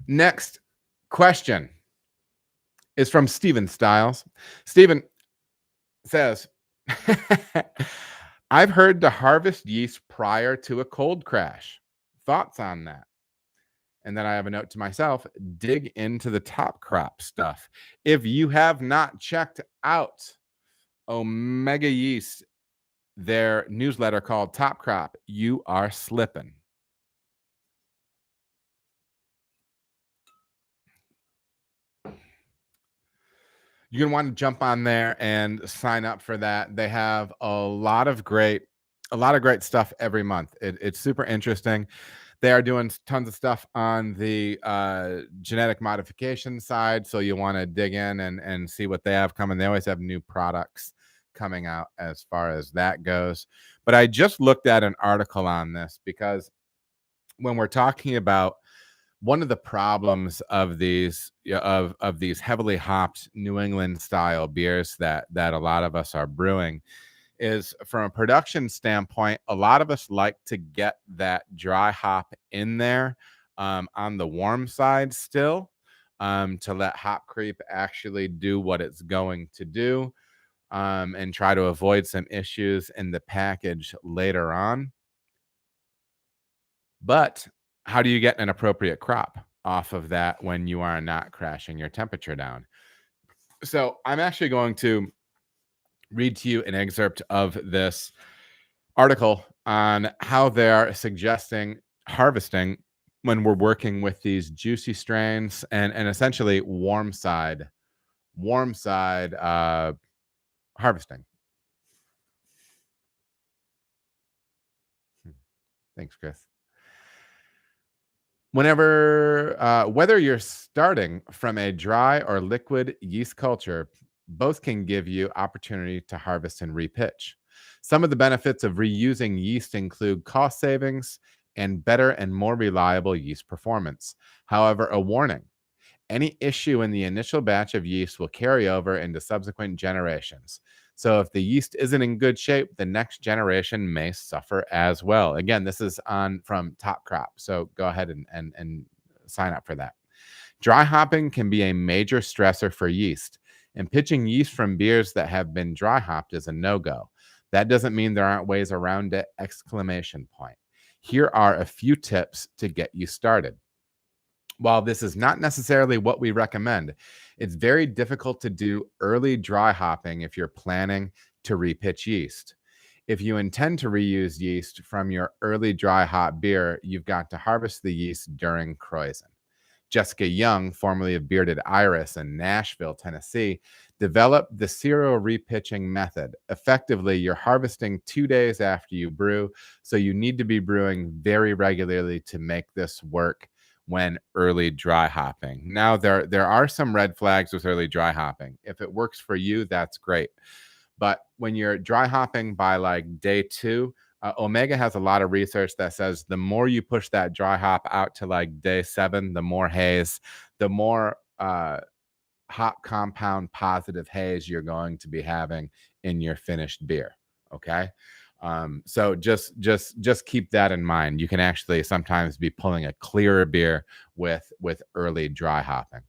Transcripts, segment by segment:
Next question is from Steven Stiles. Steven says, I've heard to harvest yeast prior to a cold crash. Thoughts on that? And then I have a note to myself, dig into the top crop stuff. If you have not checked out Omega Yeast, their newsletter called Top Crop, you are slipping. You're going to want to jump on there and sign up for that. They have a lot of great stuff every month. It's super interesting. They are doing tons of stuff on the genetic modification side, so you want to dig in and see what they have coming. They always have new products coming out as far as that goes. But I just looked at an article on this because when we're talking about one of the problems of these heavily hopped New England style beers that a lot of us are brewing is, from a production standpoint, a lot of us like to get that dry hop in there on the warm side still, to let hop creep actually do what it's going to do, and try to avoid some issues in the package later on. But how do you get an appropriate crop off of that when you are not crashing your temperature down? So I'm actually going to read to you an excerpt of this article on how they're suggesting harvesting when we're working with these juicy strains and essentially warm side harvesting. Thanks, Chris. Whether you're starting from a dry or liquid yeast culture, both can give you opportunity to harvest and repitch. Some of the benefits of reusing yeast include cost savings and better and more reliable yeast performance. However, a warning: any issue in the initial batch of yeast will carry over into subsequent generations. So if the yeast isn't in good shape, the next generation may suffer as well. Again, this is from Top Crop, so go ahead and sign up for that. Dry hopping can be a major stressor for yeast, and pitching yeast from beers that have been dry hopped is a no-go. That doesn't mean there aren't ways around it! Exclamation point. Here are a few tips to get you started. While this is not necessarily what we recommend, it's very difficult to do early dry hopping if you're planning to repitch yeast. If you intend to reuse yeast from your early dry hop beer, you've got to harvest the yeast during krausen. Jessica Young, formerly of Bearded Iris in Nashville, Tennessee, developed the serial repitching method. Effectively, you're harvesting 2 days after you brew, so you need to be brewing very regularly to make this work when early dry hopping. Now, there are some red flags with early dry hopping. If it works for you, that's great. But when you're dry hopping by like day 2, Omega has a lot of research that says the more you push that dry hop out to like day 7, the more haze, the more hop compound positive haze you're going to be having in your finished beer. Okay. So just keep that in mind. You can actually sometimes be pulling a clearer beer with early dry hopping.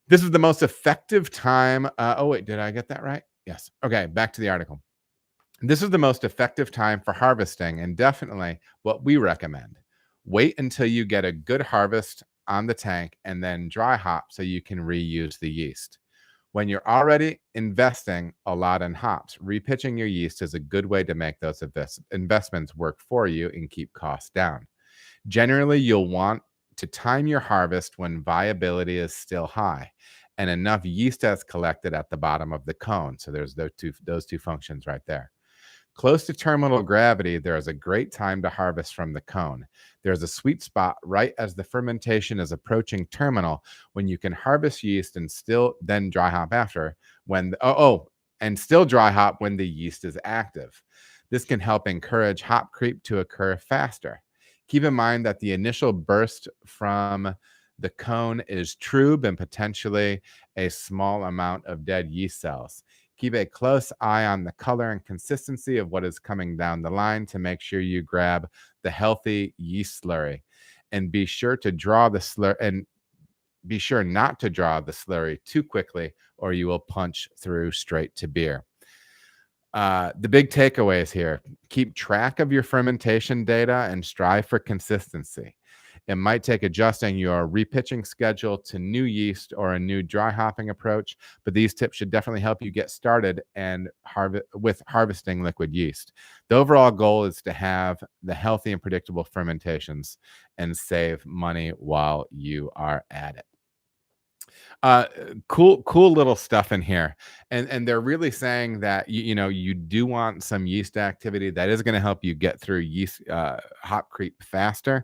This is the most effective time. Oh, wait, did I get that right? Yes. Okay, back to the article. This is the most effective time for harvesting, and definitely what we recommend. Wait until you get a good harvest on the tank and then dry hop so you can reuse the yeast. When you're already investing a lot in hops, repitching your yeast is a good way to make those investments work for you and keep costs down. Generally, you'll want to time your harvest when viability is still high and enough yeast has collected at the bottom of the cone. So there's those two functions right there. Close to terminal gravity, there is a great time to harvest from the cone. There's a sweet spot right as the fermentation is approaching terminal when you can harvest yeast and still then dry hop after and still dry hop when the yeast is active. This can help encourage hop creep to occur faster. Keep in mind that the initial burst from the cone is trube and potentially a small amount of dead yeast cells. Keep a close eye on the color and consistency of what is coming down the line to make sure you grab the healthy yeast slurry. and be sure to draw the slur and be sure not to draw the slurry too quickly, or you will punch through straight to beer. The big takeaways here: keep track of your fermentation data and strive for consistency. It might take adjusting your repitching schedule to new yeast or a new dry hopping approach, but these tips should definitely help you get started and harvesting liquid yeast. The overall goal is to have the healthy and predictable fermentations and save money while you are at it. Cool little stuff in here. And they're really saying that you do want some yeast activity that is going to help you get through yeast hop creep faster.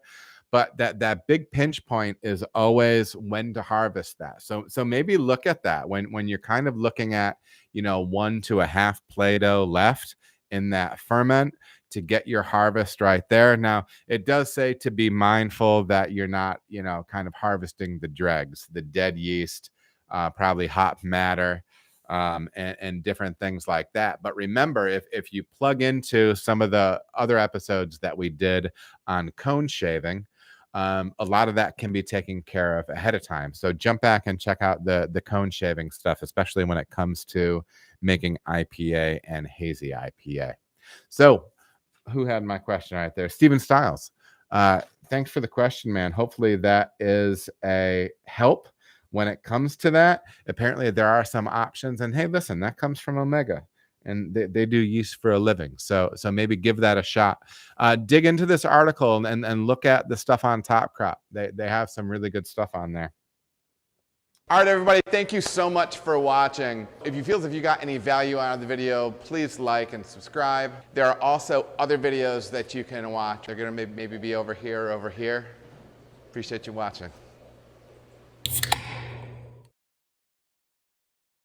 But that big pinch point is always when to harvest that. So maybe look at that when you're kind of looking at 1 to a half Play-Doh left in that ferment, to get your harvest right there. Now, it does say to be mindful that you're not, kind of harvesting the dregs, the dead yeast, probably hop matter, and different things like that. But remember, if you plug into some of the other episodes that we did on cone shaving, a lot of that can be taken care of ahead of time. So jump back and check out the cone shaving stuff, especially when it comes to making IPA and hazy IPA. So who had my question right there? Steven Stiles. Thanks for the question, man. Hopefully that is a help when it comes to that. Apparently there are some options, and hey, listen, that comes from Omega, and they do yeast for a living. So maybe give that a shot. Dig into this article and look at the stuff on Top Crop. They have some really good stuff on there. All right, everybody, thank you so much for watching. If you feel as if you got any value out of the video, please like and subscribe. There are also other videos that you can watch. They're going to maybe be over here or over here. Appreciate you watching.